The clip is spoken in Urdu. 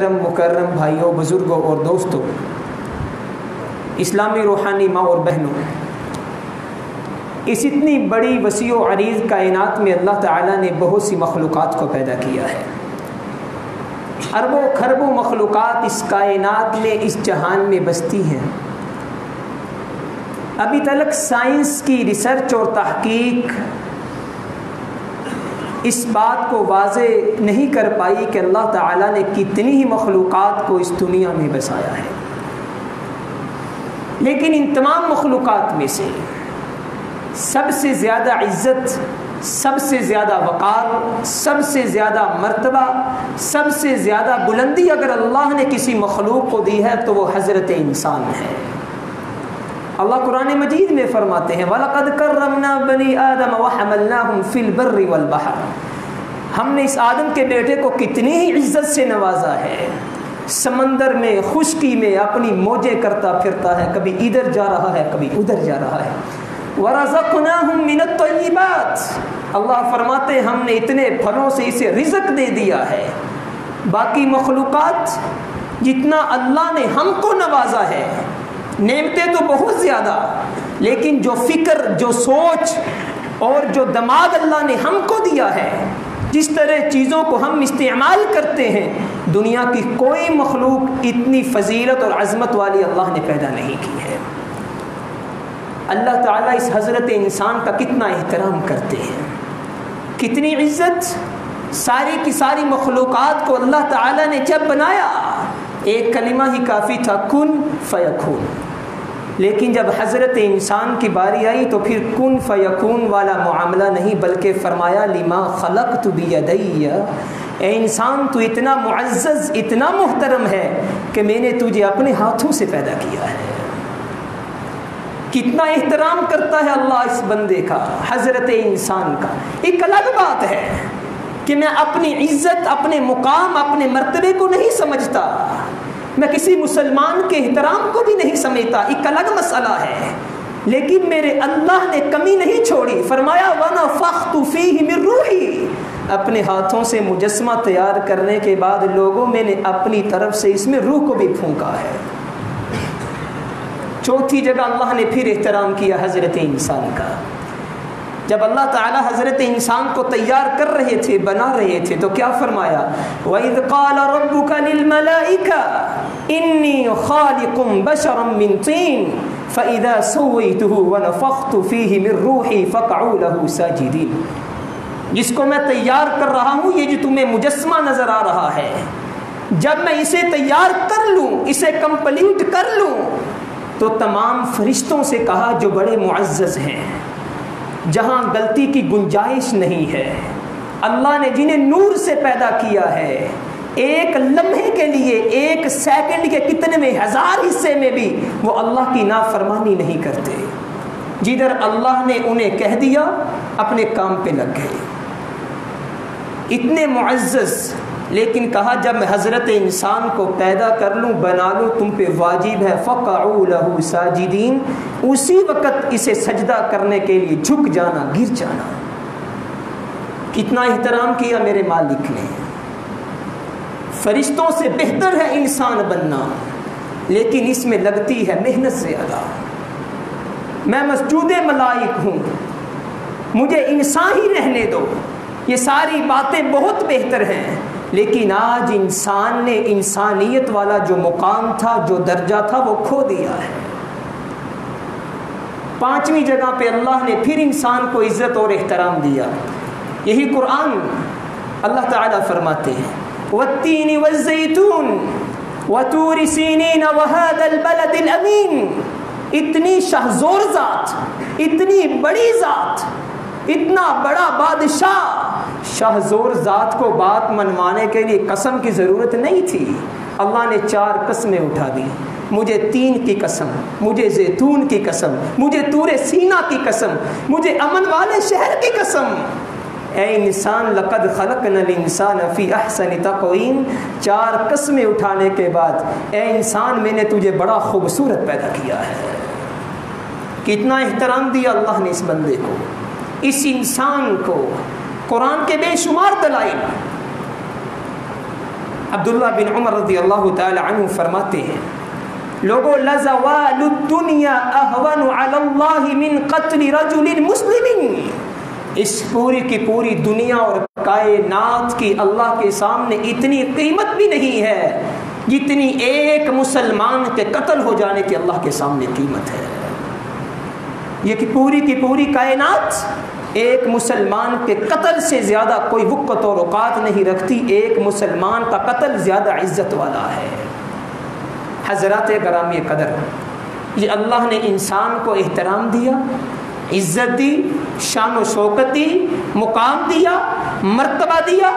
مکرم بھائیوں، بزرگوں اور دوستوں، اسلامی روحانی ماں اور بہنوں، اس اتنی بڑی وسیع و عریض کائنات میں اللہ تعالیٰ نے بہت سی مخلوقات کو پیدا کیا ہے۔ اربوں کھربوں مخلوقات اس کائنات میں، اس جہان میں بستی ہیں۔ ابھی تک سائنس کی ریسرچ اور تحقیق اس بات کو واضح نہیں کر پائی کہ اللہ تعالیٰ نے کتنی ہی مخلوقات کو اس دنیا میں بسایا ہے، لیکن ان تمام مخلوقات میں سے سب سے زیادہ عزت، سب سے زیادہ وقار، سب سے زیادہ مرتبہ، سب سے زیادہ بلندی اگر اللہ نے کسی مخلوق کو دی ہے تو وہ حضرت انسان ہے۔ اللہ قرآن مجید میں فرماتے ہیں وَلَقَدْ كَرَّمْنَا بَنِي آدَمَ وَحَمَلْنَاهُمْ فِي الْبَرِّ وَالْبَحْرِ، ہم نے اس آدم کے بیٹے کو کتنی ہی عزت سے نوازا ہے۔ سمندر میں، خشکی میں اپنی موجیں کرتا پھرتا ہے، کبھی ادھر جا رہا ہے، کبھی ادھر جا رہا ہے۔ وَرَزَقْنَاهُمْ مِنَ الطَّيِّبَاتِ، اللہ فرماتے ہیں ہم نے اتنے پھلوں سے اسے رزق دے دیا ہے۔ باقی مخلوقات جتنا اللہ نے ہم کو نوازا ہے، نعمتیں تو بہت زیادہ، لیکن جو فکر، جو سوچ اور جو دماغ اللہ نے ہم کو دیا ہے، جس طرح چیزوں کو ہم استعمال کرتے ہیں، دنیا کی کوئی مخلوق اتنی فضیلت اور عظمت والی اللہ نے پیدا نہیں کی ہے۔ اللہ تعالیٰ اس حضرت انسان کا کتنا احترام کرتے ہیں، کتنی عزت۔ ساری کی ساری مخلوقات کو اللہ تعالیٰ نے جب بنایا، ایک کلمہ ہی کافی تھا، کن فیکون، لیکن جب حضرت انسان کی باری آئی تو پھر کن فیکون والا معاملہ نہیں، بلکہ فرمایا لما خلقت بیدی، اے انسان تو اتنا معزز، اتنا محترم ہے کہ میں نے تجھے اپنے ہاتھوں سے پیدا کیا ہے۔ کتنا احترام کرتا ہے اللہ اس بندے کا، حضرت انسان کا۔ ایک الگ بات ہے کہ میں اپنی عزت، اپنے مقام، اپنے مرتبے کو نہیں سمجھتا، میں کسی مسلمان کے احترام کو بھی نہیں سمجھتا، ایک الگ مسئلہ ہے، لیکن میرے اللہ نے کمی نہیں چھوڑی۔ فرمایا وَنَفَخْتُ فِيهِ مِن رُوحِي، اپنے ہاتھوں سے مجسمہ تیار کرنے کے بعد لوگوں میں نے اپنی طرف سے اس میں روح کو بھی پھونکا ہے۔ چوتھی جگہ اللہ نے پھر احترام کیا حضرت انسان کا۔ جب اللہ تعالیٰ حضرت انسان کو تیار کر رہے تھے، بنا رہے تھے، تو کیا فرمایا وَإِذْ قَالَ رَبُّكَ لِلْمَلَائِكَةِ إِنِّي خَالِقٌ بَشَرًا مِّن طِينٍ فَإِذَا سَوَّيْتُهُ وَنَفَخْتُ فِيهِ مِن رُّوحِي فَقَعُوا لَهُ سَاجِدِينَ، جس کو میں تیار کر رہا ہوں، یہ جو تمہیں مجسمہ نظر آ رہا ہے، جب میں اسے تیار کر لوں، اسے کمپلیٹ کر لوں، تو تمام فرشتوں سے کہا جو بڑے معزز ہیں، جہاں غلطی کی گنجائش نہیں ہے، اللہ نے جنہیں نور سے پیدا کیا ہے، ایک لمحے کے لیے، ایک سیکنڈ کے کتنے میں ہزار حصے میں بھی وہ اللہ کی نافرمانی نہیں کرتے۔ جدھر اللہ نے انہیں کہہ دیا، اپنے کام پہ لگ گئے، اتنے معزز۔ لیکن کہا جب میں حضرت انسان کو پیدا کر لوں، بنا لوں، تم پہ واجب ہے فَقَعُوا لَهُ سَاجِدِينَ، اسی وقت اسے سجدہ کرنے کے لیے جھک جانا، گر جانا۔ کتنا احترام کیا میرے مالک نے۔ فرشتوں سے بہتر ہے انسان بننا، لیکن اس میں لگتی ہے محنت زیادہ۔ میں مسجود ملائک ہوں، مجھے انسان ہی رہنے دو، یہ ساری باتیں بہت بہتر ہیں، لیکن آج انسان نے انسانیت والا جو مقام تھا، جو درجہ تھا، وہ کھو دیا ہے۔ پانچویں جگہ پہ اللہ نے پھر انسان کو عزت اور احترام دیا۔ یہی قرآن اللہ تعالیٰ فرماتے ہیں وَالتِّينِ وَالزَّيْتُونِ وَطُورِ سِينِينَ وَهَذَا الْبَلَدِ الْأَمِينِ، اتنی شہزور ذات، اتنی بڑی ذات، اتنا بڑا بادشاہ، شہزور ذات کو بات منوانے کے لیے قسم کی ضرورت نہیں تھی۔ اللہ نے 4 قسمیں اٹھا دی، مجھے 3 کی قسم، مجھے زیتون کی قسم، مجھے طور سینا کی قسم، مجھے امن والے شہر کی قسم۔ اے انسان لقد خلقنا الانسان فی احسن تقویم، 4 قسمیں اٹھانے کے بعد اے انسان میں نے تجھے بڑا خوبصورت پیدا کیا ہے۔ کتنا احترام دیا اللہ نے اس بندے کو، اس انسان کو۔ قرآن کے بے شمار دلائل، عبداللہ بن عمر رضی اللہ تعالی عنہ فرماتے ہیں لوگوں لزوال الدنیا اہون علی اللہ من قتل رجل مسلم، اس پوری کی پوری دنیا اور کائنات کی اللہ کے سامنے اتنی قیمت بھی نہیں ہے جتنی ایک مسلمان کے قتل ہو جانے کی اللہ کے سامنے قیمت ہے۔ یہ کہ پوری کی پوری کائنات ایک مسلمان کے قتل سے زیادہ کوئی وقت اور اوقات نہیں رکھتی، ایک مسلمان کا قتل زیادہ عزت والا ہے۔ حضرات گرامی قدر، یہ اللہ نے انسان کو احترام دیا، عزت دی، شان و شوکت دی، مقام دیا، مرتبہ دیا،